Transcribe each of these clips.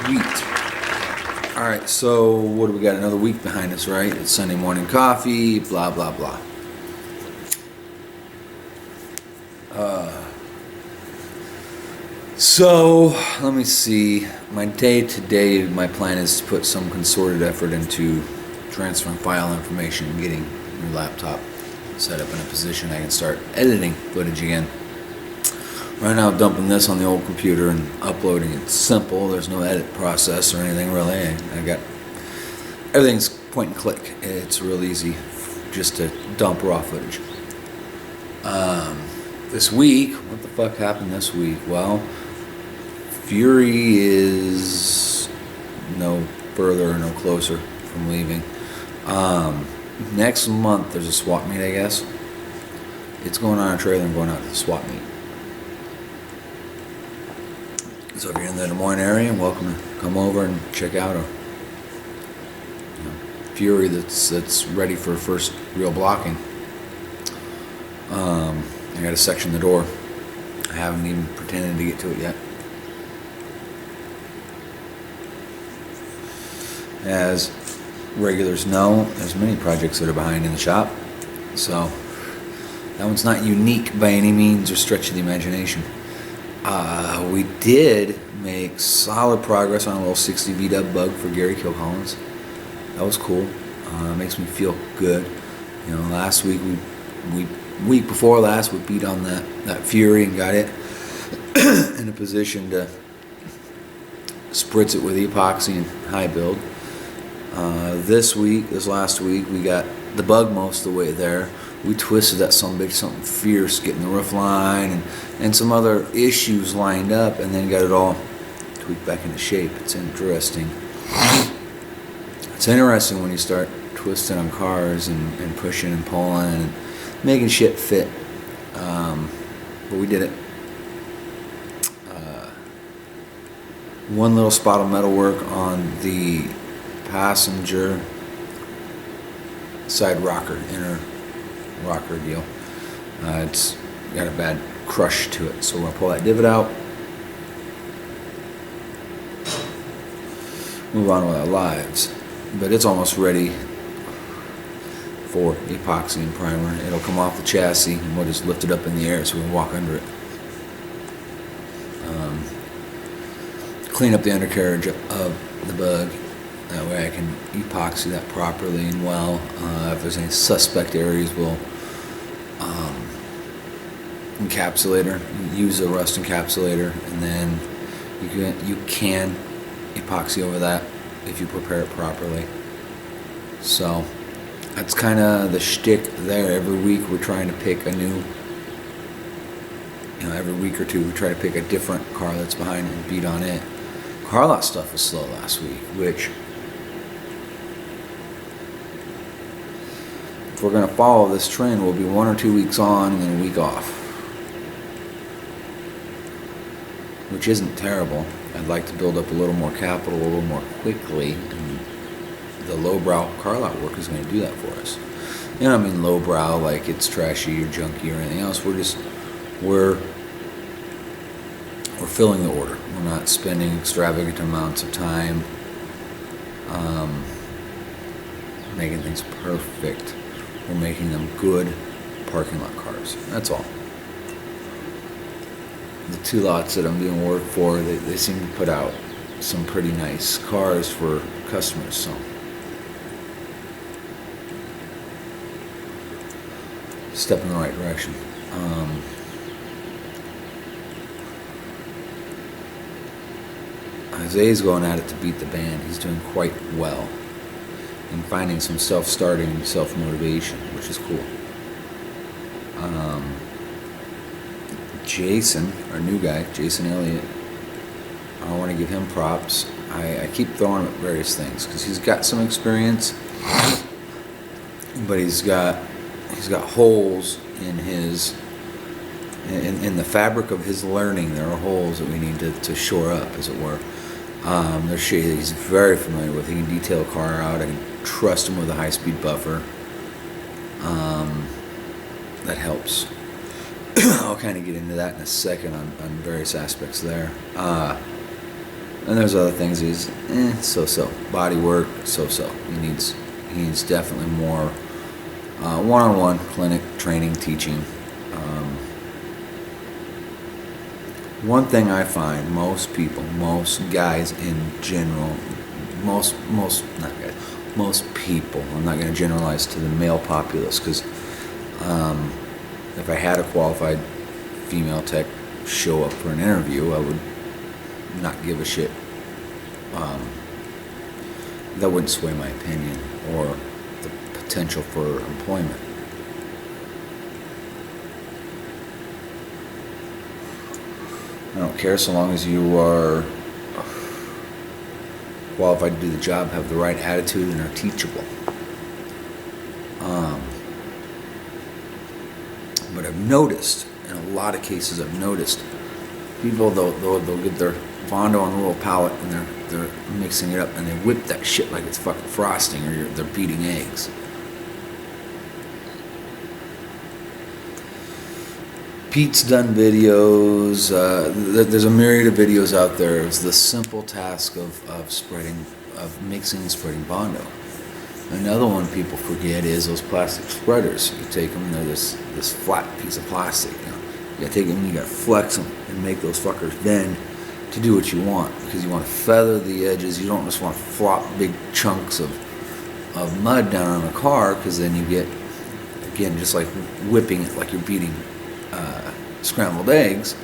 Sweet. Alright, so what do we got? Another week behind us, right? It's Sunday morning coffee, blah, blah, blah. So, let me see. My day today, my plan is to put some concerted effort into transferring file information and getting your laptop set up in a position I can start editing footage again. Right now, dumping this on the old computer and uploading it. It's simple. There's no edit process or anything really. I got everything's point and click. It's real easy just to dump raw footage. This week, what the fuck happened this week? Well, Fury is no further or no closer from leaving. Next month, there's a swap meet, I guess. It's going on a trailer and going out to the swap meet. So if you're in the Des Moines area, welcome to come over and check out a Fury that's ready for first real blocking. I got to section the door. I haven't even pretended to get to it yet. As regulars know, there's many projects that are behind in the shop, so that one's not unique by any means or stretch of the imagination. We did make solid progress on a little 60 VW bug for Gary Kilcollins. That was cool. Makes me feel good. You know, last week week before last we beat on that Fury and got it in a position to spritz it with epoxy and high build. This last week, we got the bug most of the way there. We twisted that bitch something fierce, getting the roof line and some other issues lined up, and then got it all tweaked back into shape. It's interesting. It's interesting when you start twisting on cars and pushing and pulling and making shit fit. But we did it. One little spot of metal work on the passenger side rocker, inner rocker deal. It's got a bad crush to it, so we're gonna pull that divot out, move on with our lives. But it's almost ready for epoxy and primer. It'll come off the chassis and we'll just lift it up in the air so we can walk under it. Clean up the undercarriage of the bug. That way I can epoxy that properly and well. If there's any suspect areas, we'll encapsulator. Use a rust encapsulator, and then you can epoxy over that if you prepare it properly. So that's kind of the shtick there. Every week we're trying to pick a new. Every week or two we try to pick a different car that's behind and beat on it. Car lot stuff was slow last week, which, if we're going to follow this trend, we'll be 1 or 2 weeks on and then a week off, which isn't terrible. I'd like to build up a little more capital a little more quickly, and the lowbrow car lot work is going to do that for us. I mean lowbrow like it's trashy or junky or anything else. We're filling the order. We're not spending extravagant amounts of time making things perfect. We're making them good parking lot cars. That's all. The 2 lots that I'm doing work for, they seem to put out some pretty nice cars for customers. So step in the right direction. Isaiah's going at it to beat the band. He's doing quite well in finding some self-starting, self-motivation, which is cool. Jason, our new guy, Jason Elliott, I want to give him props. I keep throwing him at various things because he's got some experience, but he's got holes in his in the fabric of his learning. There are holes that we need to shore up, as it were. There's shit he's very familiar with. He can detail a car out. I can trust him with a high-speed buffer. That helps. I'll kind of get into that in a second on various aspects there. And there's other things he's so-so. Body work, so-so. He needs definitely more one-on-one clinic training, teaching. One thing I find most people, most guys in general, most not guys, most people, I'm not going to generalize to the male populace, because if I had a qualified female tech show up for an interview, I would not give a shit. That wouldn't sway my opinion or the potential for employment. I don't care so long as you are qualified to do the job, have the right attitude, and are teachable. But I've noticed, in a lot of cases, people they'll get their Bondo on a little pallet and they're mixing it up and they whip that shit like it's fucking frosting, or they're beating eggs. Pete's done videos. There's a myriad of videos out there. It's the simple task of mixing and spreading Bondo. Another one people forget is those plastic spreaders. You take them, they're this flat piece of plastic. You gotta take them, you gotta flex them and make those fuckers bend to do what you want, because you want to feather the edges. You don't just want to flop big chunks of mud down on a car, because then you get, again, just like whipping it like you're beating scrambled eggs.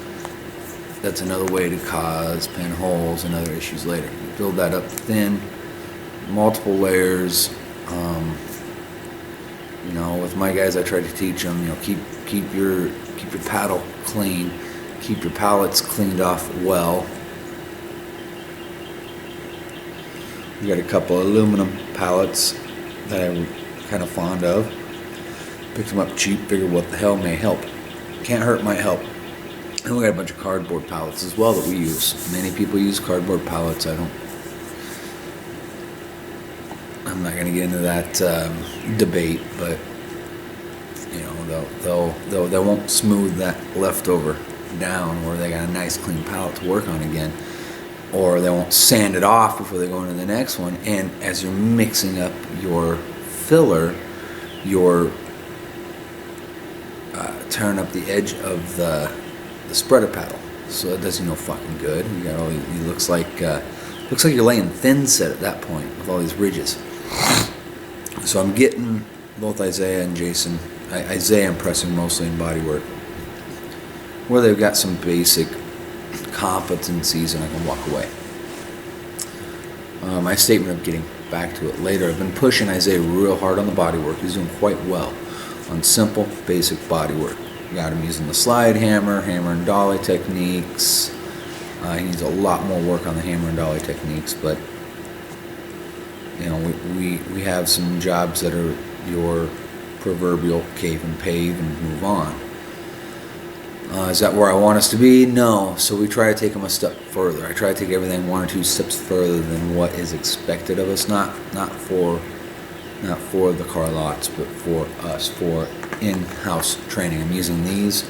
That's another way to cause pinholes and other issues later. You build that up thin, multiple layers. With my guys, I try to teach them, keep your paddle clean, keep your pallets cleaned off well. We got a couple of aluminum pallets that I'm kind of fond of. Picked them up cheap, figured what the hell may help. Can't hurt, might help. And we got a bunch of cardboard pallets as well that we use. Many people use cardboard pallets. I'm not going to get into that debate, but they won't smooth that leftover down, or they got a nice clean pallet to work on again, or they won't sand it off before they go into the next one. And as you're mixing up your filler, you're tearing up the edge of the spreader paddle, so it does you no fucking good. You got it looks like you're laying thin set at that point with all these ridges. So I'm getting both Isaiah and Jason. Isaiah I'm pressing mostly in body work, where they've got some basic competencies and I can walk away. My statement of getting back to it later, I've been pushing Isaiah real hard on the body work. He's doing quite well on simple, basic body work. Got him using the slide hammer and dolly techniques. He needs a lot more work on the hammer and dolly techniques, but we have some jobs that are your proverbial cave and pave and move on. Is that where I want us to be? No. So we try to take them a step further. I try to take everything one or two steps further than what is expected of us. Not for the car lots, but for us, for in-house training. I'm using these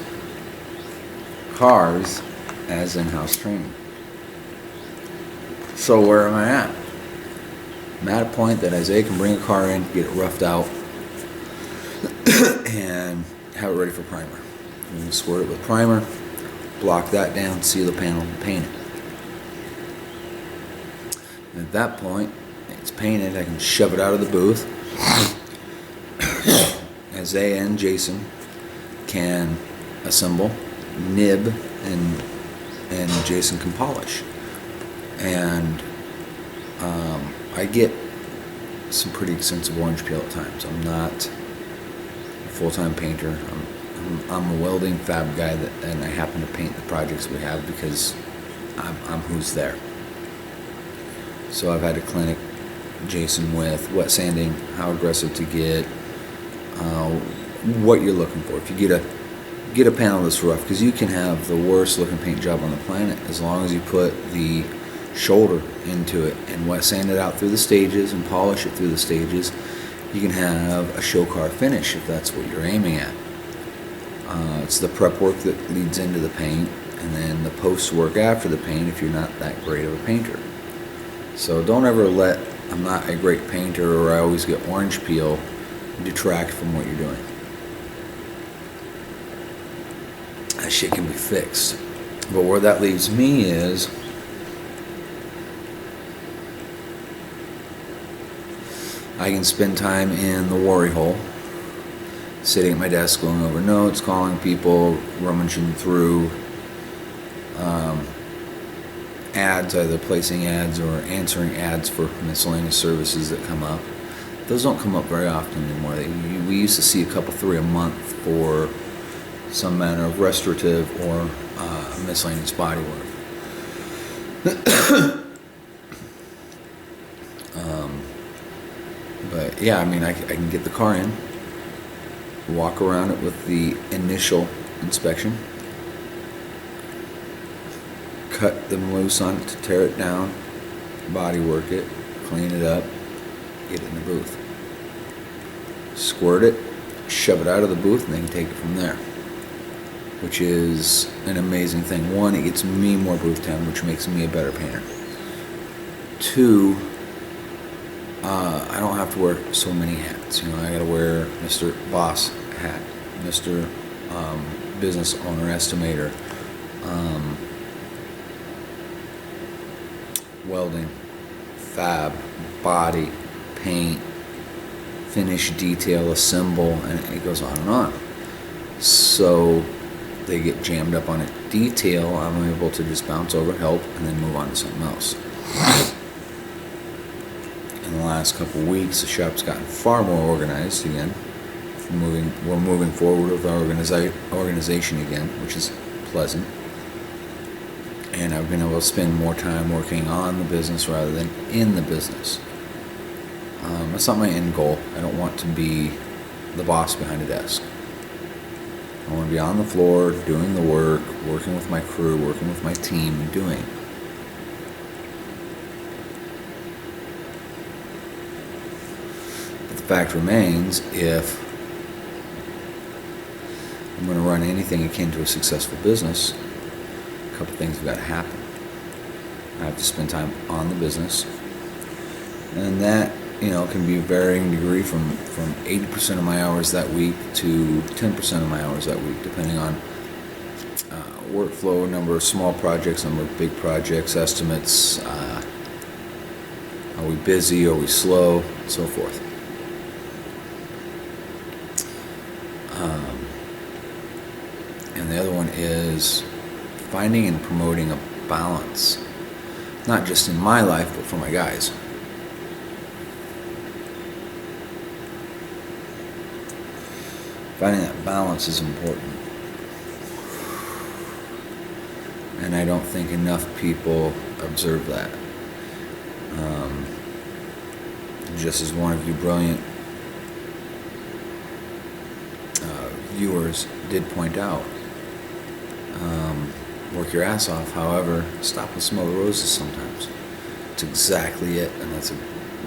cars as in-house training. So where am I at? I'm at a point that Isaiah can bring a car in, get it roughed out, and have it ready for primer. We can squirt it with primer, block that down, seal the panel, and paint it. And at that point, it's painted, I can shove it out of the booth. Isaiah and Jason can assemble, nib, and Jason can polish. And I get some pretty extensive orange peel at times. I'm not a full-time painter. I'm a welding fab guy, and I happen to paint the projects we have because I'm who's there. So I've had to clinic Jason with wet sanding, how aggressive to get, what you're looking for. If you get a panel that's rough, because you can have the worst looking paint job on the planet as long as you put the shoulder into it and wet sand it out through the stages and polish it through the stages, you can have a show car finish if that's what you're aiming at. It's the prep work that leads into the paint, and then the post work after the paint if you're not that great of a painter. So don't ever let "I'm not a great painter" or "I always get orange peel" detract from what you're doing. That shit can be fixed. But where that leaves me is I can spend time in the worry hole, sitting at my desk going over notes, calling people, rummaging through ads, either placing ads or answering ads for miscellaneous services that come up. Those don't come up very often anymore. We used to see a couple, 3 a month for some manner of restorative or miscellaneous body work. But yeah, I mean, I can get the car in, walk around it with the initial inspection, cut them loose on it to tear it down, body work it, clean it up, get it in the booth. Squirt it, shove it out of the booth, and they can take it from there. Which is an amazing thing. 1, it gets me more booth time, which makes me a better painter. 2, I don't have to wear so many hats. You know, I gotta wear Mr. Boss hat, Mr. Business Owner Estimator, welding, fab, body, paint, finish, detail, assemble, and it goes on and on. So they get jammed up on a detail, I'm able to just bounce over, help, and then move on to something else. In the last couple of weeks, the shop's gotten far more organized again. We're moving forward with our organization again, which is pleasant. And I've been able to spend more time working on the business rather than in the business. That's not my end goal. I don't want to be the boss behind a desk. I want to be on the floor, doing the work, working with my crew, working with my team, and doing. But the fact remains, if I'm going to run anything akin to a successful business, a couple things have got to happen. I have to spend time on the business, and that, you know, can be a varying degree from 80% of my hours that week to 10% of my hours that week, depending on workflow, number of small projects, number of big projects, estimates, are we busy, are we slow, and so forth. And the other one is finding and promoting a balance, not just in my life, but for my guys. Finding that balance is important. And I don't think enough people observe that. Just as one of you brilliant viewers did point out, work your ass off, however, stop and smell the roses sometimes. It's exactly it, and that's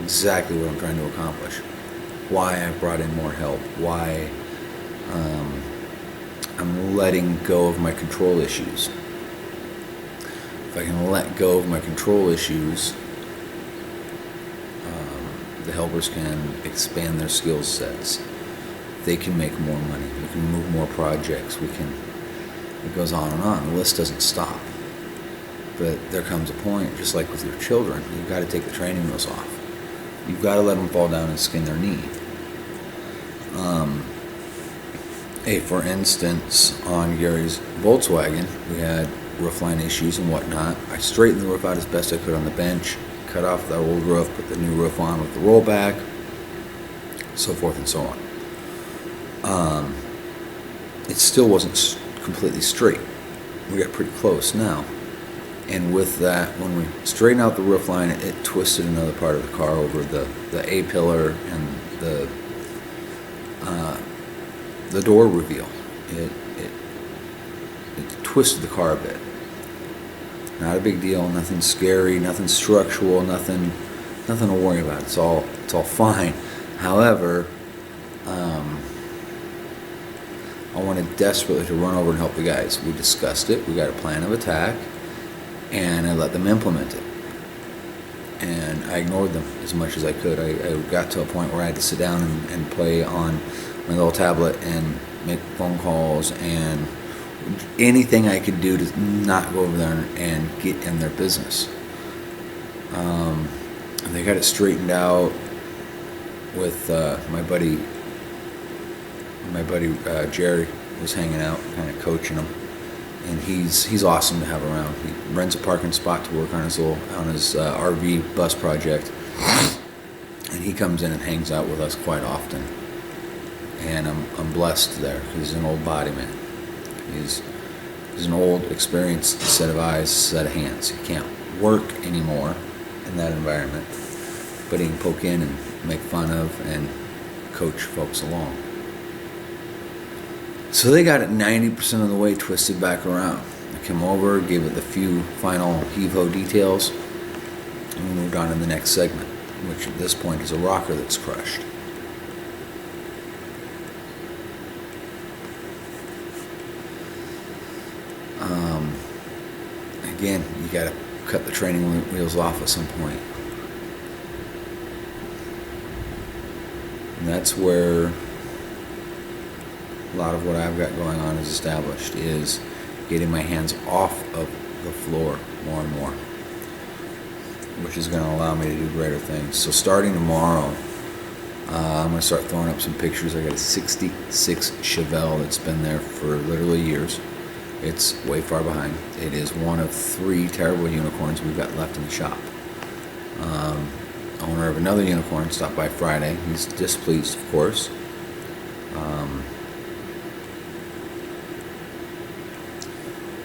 exactly what I'm trying to accomplish. Why I've brought in more help, why I'm letting go of my control issues. If I can let go of my control issues, the helpers can expand their skill sets. They can make more money. We can move more projects. It goes on and on. The list doesn't stop. But there comes a point, just like with your children, you've got to take the training wheels off. You've got to let them fall down and skin their knee. For instance, on Gary's Volkswagen, we had roofline issues and whatnot. I straightened the roof out as best I could on the bench, cut off the old roof, put the new roof on with the rollback, so forth and so on. It still wasn't completely straight. We got pretty close now. And with that, when we straightened out the roof line, it twisted another part of the car over the A-pillar and the door reveal. It twisted the car a bit. Not a big deal, nothing scary, nothing structural, nothing to worry about. It's all I wanted desperately to run over and help the guys. We discussed it. We got a plan of attack, and I let them implement it. And I ignored them as much as I could. I got to a point where I had to sit down and play on my little tablet and make phone calls and anything I could do to not go over there and get in their business. They got it straightened out with my buddy Jerry was hanging out, kind of coaching him, and he's awesome to have around. He rents a parking spot to work on his RV bus project, and he comes in and hangs out with us quite often. And I'm blessed there because he's an old body man. He's an old, experienced set of eyes, set of hands. He can't work anymore in that environment, but he can poke in and make fun of and coach folks along. So they got it 90% of the way twisted back around. I came over, gave it the few final heave-ho details, and we moved on to the next segment, which at this point is a rocker that's crushed. Again, you got to cut the training wheels off at some point. And that's where a lot of what I've got going on is established, is getting my hands off of the floor more and more, which is going to allow me to do greater things. So starting tomorrow, I'm going to start throwing up some pictures. I got a 66 Chevelle that's been there for literally years. It's way far behind. It is one of 3 terrible unicorns we've got left in the shop. Owner of another unicorn stopped by Friday. He's displeased, of course.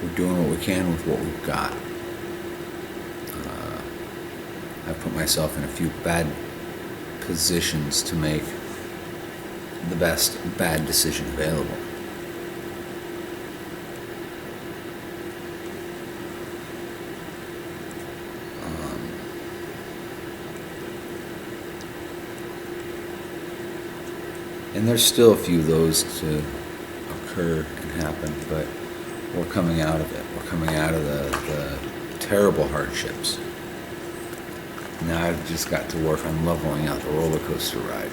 We're doing what we can with what we've got. I've put myself in a few bad positions to make the best bad decision available. And there's still a few of those to occur and happen, but we're coming out of it. We're coming out of the terrible hardships. Now I've just got to work on leveling out the roller coaster ride.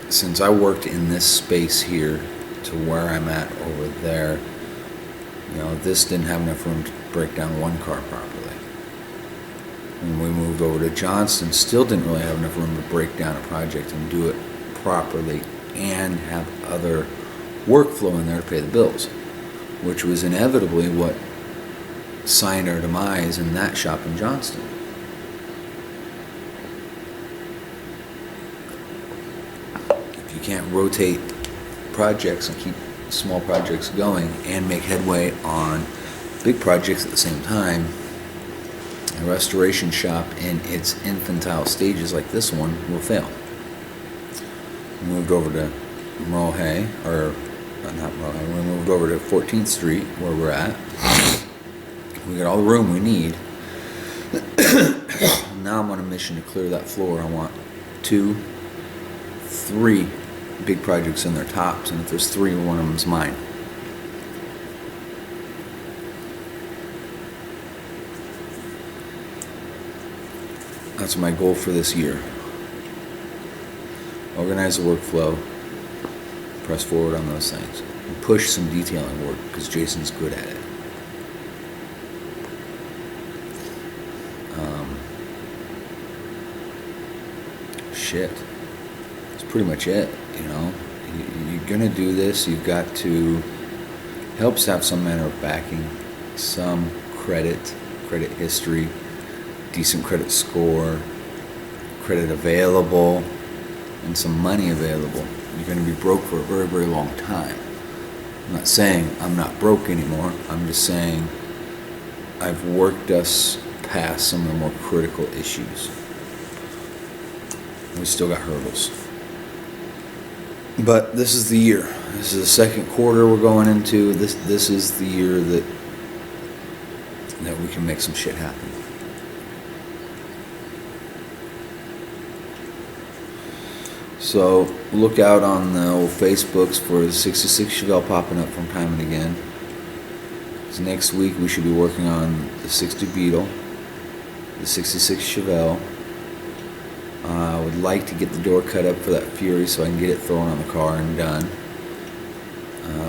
Since I worked in this space here to where I'm at over there, this didn't have enough room to break down one car properly. When we moved over to Johnston, still didn't really have enough room to break down a project and do it properly and have other workflow in there to pay the bills, which was inevitably what signed our demise in that shop in Johnston. If you can't rotate projects and keep small projects going and make headway on big projects at the same time, a restoration shop in its infantile stages like this one will fail. We moved over to we moved over to 14th Street where we're at. We got all the room we need. Now I'm on a mission to clear that floor. I want 2, 3 big projects in their tops, and if there's 3, one of them's mine. That's my goal for this year. Organize the workflow, press forward on those things, and push some detailing work because Jason's good at it. That's pretty much it. You're gonna do this. You've got to helps have some manner of backing, some credit history, decent credit score, credit available, and some money available. You're going to be broke for a very, very long time. I'm not saying I'm not broke anymore. I'm just saying I've worked us past some of the more critical issues. We still got hurdles. But this is the year. This is the second quarter we're going into. This is the year that we can make some shit happen. So look out on the old Facebooks for the 66 Chevelle popping up from time and again. So next week we should be working on the 60 Beetle, the 66 Chevelle. I would like to get the door cut up for that Fury so I can get it thrown on the car and done.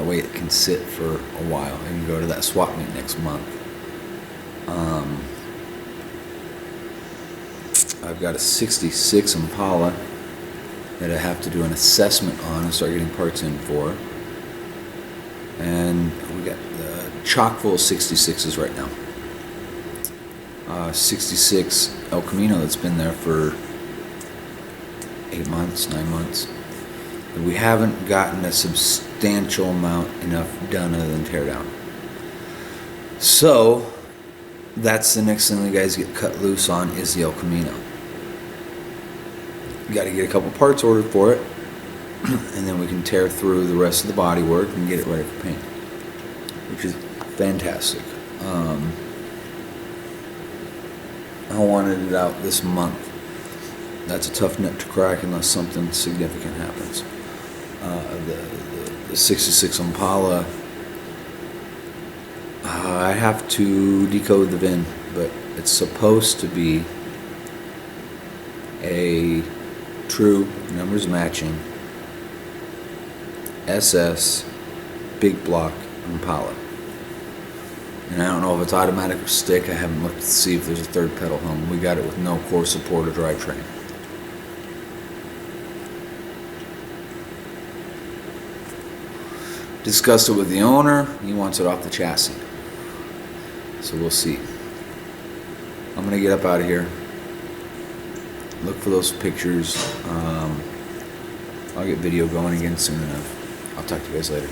Way it can sit for a while and go to that swap meet next month. I've got a 66 Impala that I have to do an assessment on and start getting parts in for. And we got the chock full of 66s right now. 66 El Camino that's been there for 8 months, 9 months. And we haven't gotten a substantial amount enough done other than tear down. So that's the next thing the guys get cut loose on is the El Camino. Got to get a couple parts ordered for it, and then we can tear through the rest of the body work and get it ready for paint, which is fantastic. I wanted it out this month. That's a tough nut to crack unless something significant happens. The 66 Impala, I have to decode the VIN, but it's supposed to be a true numbers matching SS big block Impala. And I don't know if it's automatic or stick. I haven't looked to see if there's a third pedal home. We got it with no core support or drivetrain. Discussed it with the owner. He wants it off the chassis. So we'll see. I'm going to get up out of here. Look for those pictures. I'll get video going again soon enough. I'll talk to you guys later.